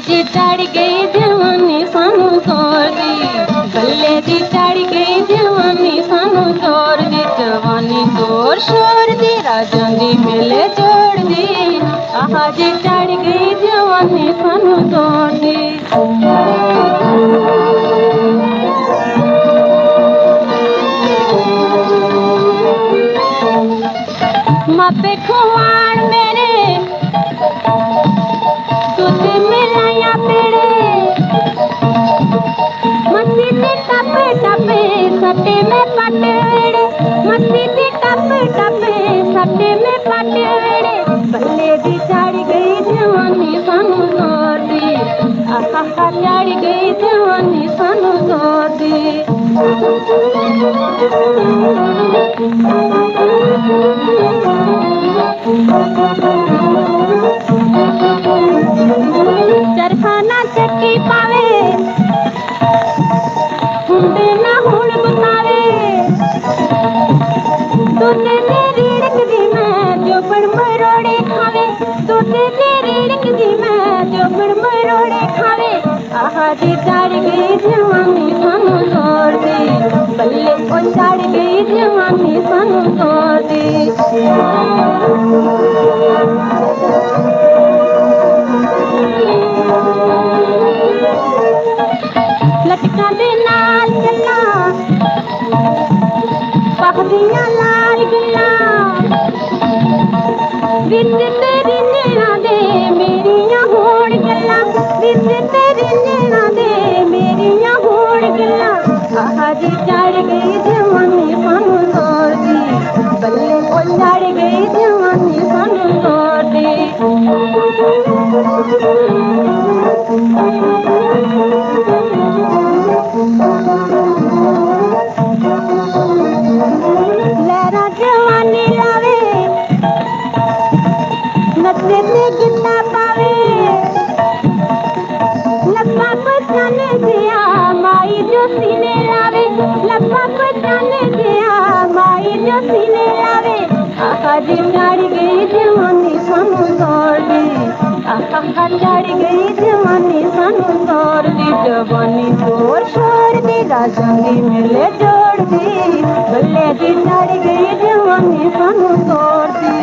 जी चढ़ गई जवानी सानू तोड़ दी, बल्ले दी चढ़ गई जवानी सानू तोड़ दी, जवानी तोड़ छोड़ दी, राजां दी मिले जोड़ दी। आहा जी चढ़ गई जवानी सानू तोड़ दी। मापे खुआन मेरे दूध मिलाया पेड़े, मस्ती ते टपे टपे सटे में पटे वेड़े, मस्ती ते टपे टपे सटे में पटे वेड़े, बल्ले दी चढ़ गई जवानी सानू तोड़ दी। आहा चढ़ गई जवानी सानू तोड़ दी। चरखाना चक्की पावे हुंदे ना हुण बतावे, दूधे ते रीड़क दी मैं चोपड़ मरोड़े खावे, दूधे ते रीड़क दी मैं चोपड़ मरोड़े खावे। आहा जी चढ़ गई जवानी सानू तोड़ दी, बल्ले ओ चढ़ गई जवानी सानू तोड़ दी। लटकां दे नाल गल्लां पखदियां लाल गल्लां, विच तेरी नैणां दे मेरियां होण गल्लां, विच तेरी नैणां दे मेरियां होण गल्लां। आहा जी चढ़ गई जवानी सानू तोड़ दी, बल्ले ओ चढ़ गई जवानी सानू तोड़ दी। लहरा जवानी लावे नचे ते गिद्दा पावे, लब्बा पहचाने दिया माई जो सीने लावे, लब्बा पहचाने दिया माई जो सीने लावे। आहा जी चढ़ गई जवानी सानू तोड़ दी, आहा चढ़ गई जवानी सानू तोड़ दी, जवानी तोड़ छोड़ दी, राजां दी मिले जोड़ दी, बल्ले दी चढ़ गई जवानी सानू तोड़ दी।